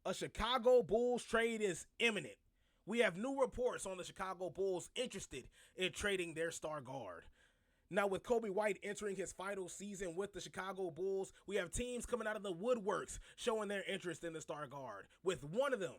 A Chicago Bulls trade is imminent. We have new reports on the Chicago Bulls interested in trading their star guard. Now, with Coby White entering his final season with the Chicago Bulls, we have teams coming out of the woodworks showing their interest in the star guard, with one of them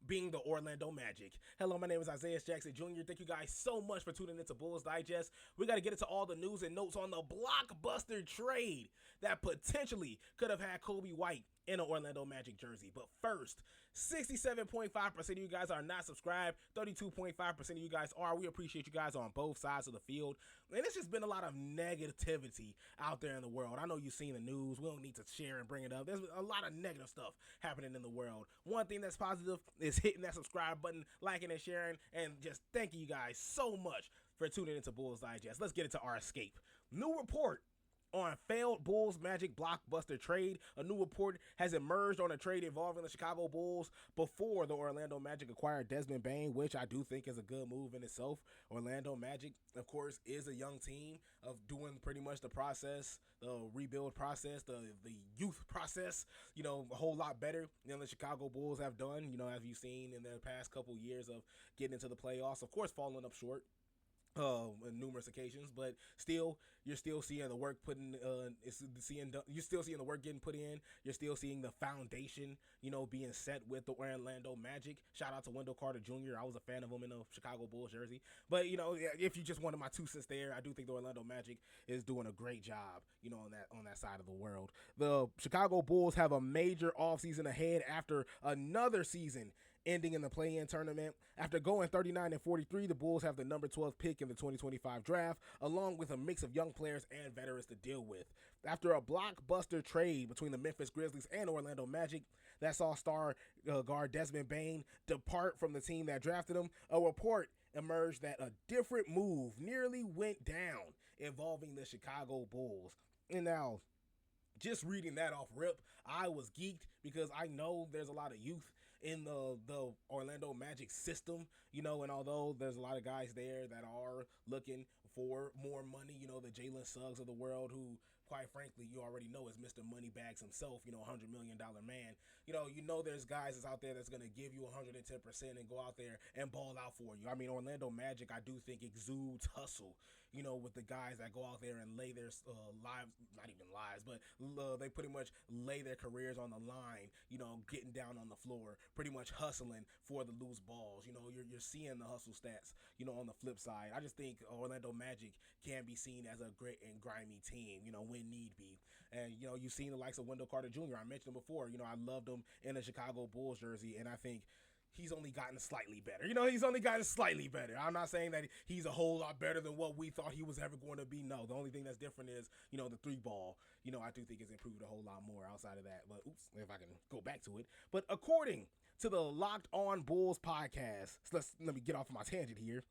being the Orlando Magic. Hello, my name is Isaias Jackson Jr. Thank you guys so much for tuning into Bulls Digest. We got to get into all the news and notes on the blockbuster trade that potentially could have had Coby White in an Orlando Magic jersey. But first, 67.5% of you guys are not subscribed. 32.5% of you guys are. We appreciate you guys on both sides of the field. And it's just been a lot of negativity out there in the world. I know you've seen the news. We don't need to share and bring it up. There's a lot of negative stuff happening in the world. One thing that's positive is hitting that subscribe button, liking and sharing, and just thanking you guys so much for tuning into Bulls Digest. Let's get into our escape. New report on failed Bulls Magic blockbuster trade. A new report has emerged on a trade involving the Chicago Bulls before the Orlando Magic acquired Desmond Bane, which I do think is a good move in itself. Orlando Magic, of course, is a young team of doing pretty much the process, the rebuild process, the youth process, a whole lot better than the Chicago Bulls have done, as you've seen in their past couple years of getting into the playoffs. Of course, falling up short on numerous occasions, but still, you're still seeing the work you're still seeing the work getting put in. You're still seeing the foundation, being set with the Orlando Magic. Shout out to Wendell Carter Jr. I was a fan of him in the Chicago Bulls jersey. But if you just wanted my 2 cents there, I do think the Orlando Magic is doing a great job, on that side of the world. The Chicago Bulls have a major offseason ahead after another season ending in the play-in tournament. After going 39-43, the Bulls have the number 12 pick in the 2025 draft, along with a mix of young players and veterans to deal with. After a blockbuster trade between the Memphis Grizzlies and Orlando Magic that saw star guard Desmond Bane depart from the team that drafted him, a report emerged that a different move nearly went down involving the Chicago Bulls. And now, just reading that off rip, I was geeked because I know there's a lot of youth in the Orlando Magic system, and although there's a lot of guys there that are looking for more money, the Jalen Suggs of the world, who quite frankly you already know is Mr. Moneybags himself, $100 million man. There's guys that's out there that's going to give you 110% and go out there and ball out for you. I mean, Orlando Magic, I do think, exudes hustle, with the guys that go out there and lay their lives, not even lives, but they pretty much lay their careers on the line, getting down on the floor, pretty much hustling for the loose balls. You're seeing the hustle stats, on the flip side. I just think Orlando Magic can be seen as a grit and grimy team, when need be. And, you've seen the likes of Wendell Carter Jr. I mentioned him before. I loved him in a Chicago Bulls jersey, and I think he's only gotten slightly better. He's only gotten slightly better. I'm not saying that he's a whole lot better than what we thought he was ever going to be. No, the only thing that's different is, the 3-ball, I do think it's improved a whole lot more outside of that. But, if I can go back to it. But according to the Locked On Bulls podcast, so let me get off of my tangent here.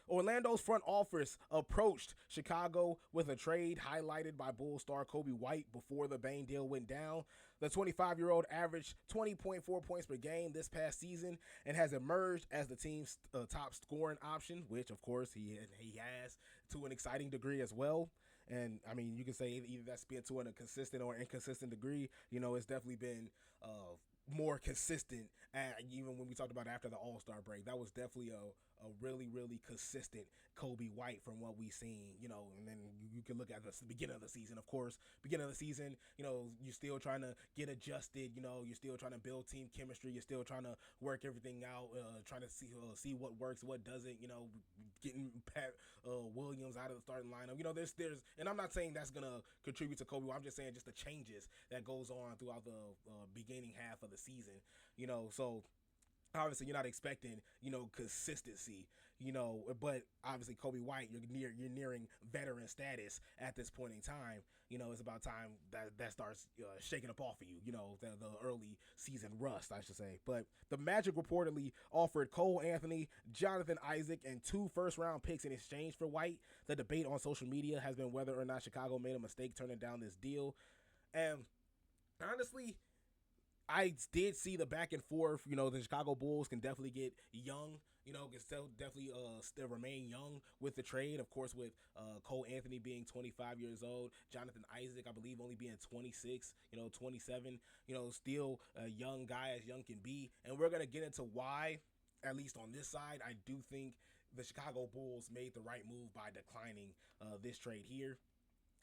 Orlando's front office approached Chicago with a trade highlighted by Bulls star Coby White before the Bane deal went down. The 25-year-old averaged 20.4 points per game this past season and has emerged as the team's top scoring option, which, of course, he has to an exciting degree as well. And, I mean, you can say either that's been to a consistent or inconsistent degree. It's definitely been more consistent, even when we talked about after the All-Star break. That was definitely a really, really consistent Coby White from what we've seen, and then you can look at the beginning of the season. Of course, beginning of the season, you're still trying to get adjusted, you're still trying to build team chemistry, you're still trying to work everything out, trying to see what works, what doesn't, getting Pat Williams out of the starting lineup. There's, and I'm not saying that's going to contribute to Coby White. I'm just saying just the changes that goes on throughout the beginning half of the season, so obviously you're not expecting, consistency, but obviously Coby White, you're nearing veteran status at this point in time. It's about time that starts shaking up off of you, the early season rust, I should say. But the Magic reportedly offered Cole Anthony, Jonathan Isaac, and 2 first-round picks in exchange for White. The debate on social media has been whether or not Chicago made a mistake turning down this deal. And honestly, I did see the back and forth. The Chicago Bulls can definitely get young. Can still definitely still remain young with the trade. Of course, with Cole Anthony being 25 years old, Jonathan Isaac, I believe, only being 26. 27. Still a young guy as young can be. And we're gonna get into why, at least on this side, I do think the Chicago Bulls made the right move by declining this trade here.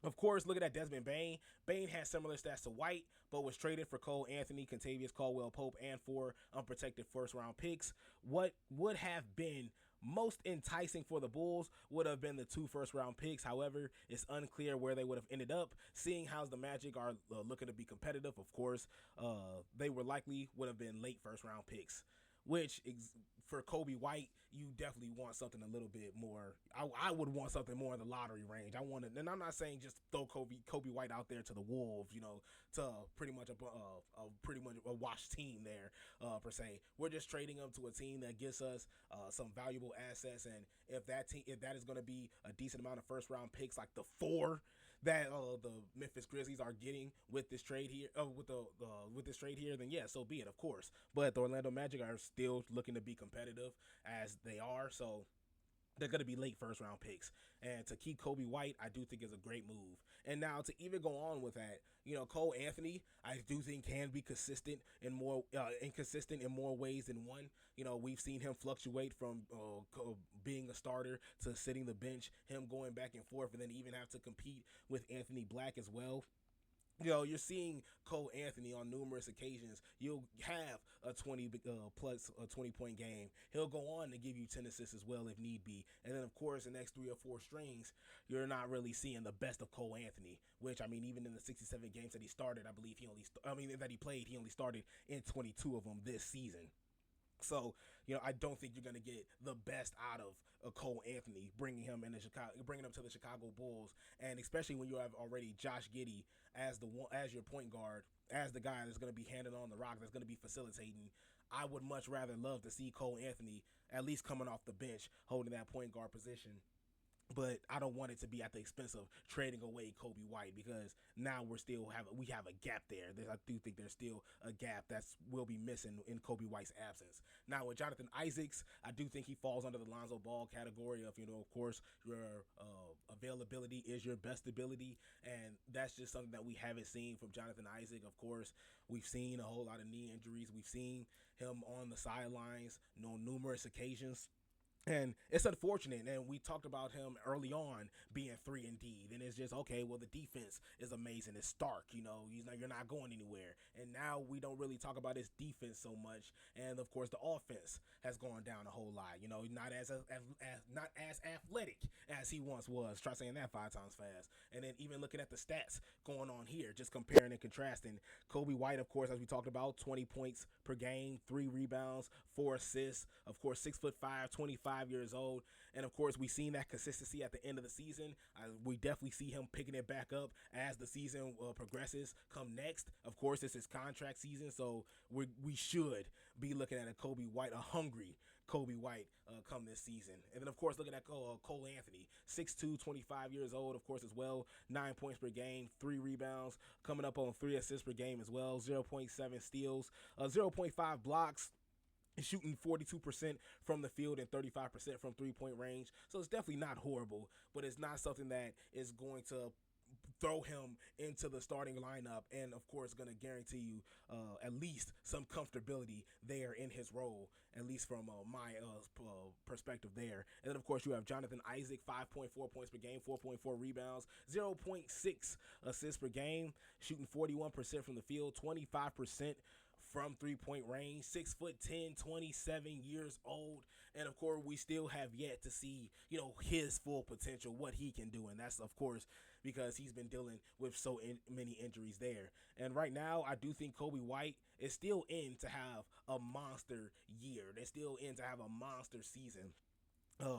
Of course, looking at Desmond Bane, Bane has similar stats to White, but was traded for Cole Anthony, Kentavious Caldwell-Pope, and 4 unprotected first-round picks. What would have been most enticing for the Bulls would have been the 2 first-round picks. However, it's unclear where they would have ended up. Seeing how the Magic are looking to be competitive, of course, they would have been late first-round picks, which for Coby White, you definitely want something a little bit more. I would want something more in the lottery range. And I'm not saying just throw Coby White out there to the Wolves, to pretty much a wash team there, per se. We're just trading him to a team that gives us some valuable assets, and if that is going to be a decent amount of first round picks, like the 4 that the Memphis Grizzlies are getting with this trade here, with this trade here, then yeah, so be it, of course. But the Orlando Magic are still looking to be competitive as they are, so they're going to be late first round picks. And to keep Coby White, I do think is a great move. And now to even go on with that, Cole Anthony, I do think can be consistent in more inconsistent in more ways than one. We've seen him fluctuate from being a starter to sitting the bench, him going back and forth, and then even have to compete with Anthony Black as well. You're seeing Cole Anthony on numerous occasions. You'll have a 20 plus a 20-point game. He'll go on to give you 10 assists as well if need be. And then, of course, the next 3 or 4 strings, you're not really seeing the best of Cole Anthony, which, I mean, even in the 67 games that he started, I believe that he played, he only started in 22 of them this season. So, I don't think you're going to get the best out of Cole Anthony, bringing him to the Chicago Bulls, and especially when you have already Josh Giddey as your point guard, as the guy that's going to be handing on the rock, that's going to be facilitating. I would much rather love to see Cole Anthony at least coming off the bench, holding that point guard position. But I don't want it to be at the expense of trading away Coby White, because now we have a gap there. I do think there's still a gap that will be missing in Coby White's absence. Now with Jonathan Isaacs, I do think he falls under the Lonzo Ball category of, of course, your availability is your best ability, and that's just something that we haven't seen from Jonathan Isaac. Of course, we've seen a whole lot of knee injuries. We've seen him on the sidelines, numerous occasions. And it's unfortunate, and we talked about him early on being 3-and-D. Then it's just, okay, well, the defense is amazing. It's stark, you're not going anywhere. And now we don't really talk about his defense so much. And, of course, the offense has gone down a whole lot. Not as athletic as he once was. Try saying that 5 times fast. And then even looking at the stats going on here, just comparing and contrasting. Coby White, of course, as we talked about, 20 points per game, 3 rebounds, 4 assists. Of course, 6'5", 25 years old, and of course we've seen that consistency at the end of the season. We definitely see him picking it back up as the season progresses. Come next, of course, it's his contract season, so we should be looking at a Coby White, a hungry Coby White, come this season. And then of course looking at Cole Anthony, 6'2", 25 years old, of course, as well. 9 points per game, 3 rebounds, coming up on 3 assists per game as well. 0.7 steals, 0.5 blocks. Shooting 42% from the field and 35% from 3-point range. So it's definitely not horrible, but it's not something that is going to throw him into the starting lineup, and of course going to guarantee you at least some comfortability there in his role, at least from my perspective there. And then of course you have Jonathan Isaac, 5.4 points per game, 4.4 rebounds, 0.6 assists per game, shooting 41% from the field, 25% from 3-point range, 6'10", 27 years old. And of course, we still have yet to see, his full potential, what he can do. And that's, of course, because he's been dealing with many injuries there. And right now, I do think Coby White is still in to have a monster year. They're still in to have a monster season.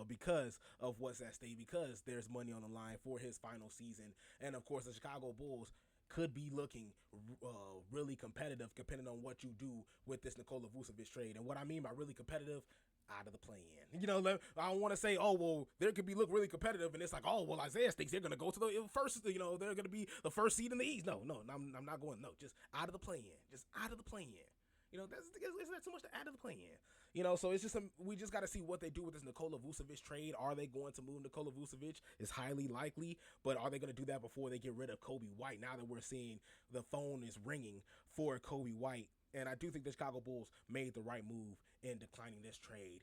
Because of what's at stake, because there's money on the line for his final season. And of course, the Chicago Bulls could be looking really competitive depending on what you do with this Nikola Vucevic trade. And what I mean by really competitive, out of the play-in. You know, I don't want to say, oh, well, there could be look really competitive, and it's like, oh, well, Isaiah thinks they're going to go to the first, you know, they're going to be the first seed in the East. No, I'm not going, no, just out of the play-in. Just out of the play-in. You know, isn't that too much to add to the play-in? You know, so it's just we just got to see what they do with this Nikola Vucevic trade. Are they going to move Nikola Vucevic? It's highly likely, but are they going to do that before they get rid of Coby White? Now that we're seeing the phone is ringing for Coby White. And I do think the Chicago Bulls made the right move in declining this trade,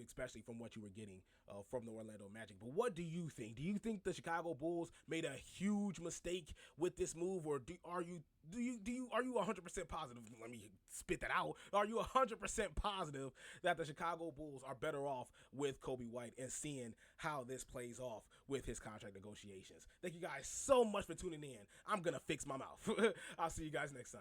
especially from what you were getting from the Orlando Magic. But what do you think? Do you think the Chicago Bulls made a huge mistake with this move, or are you 100% positive? Let me spit that out. Are you 100% positive that the Chicago Bulls are better off with Coby White and seeing how this plays off with his contract negotiations? Thank you guys so much for tuning in. I'm gonna fix my mouth. I'll see you guys next time.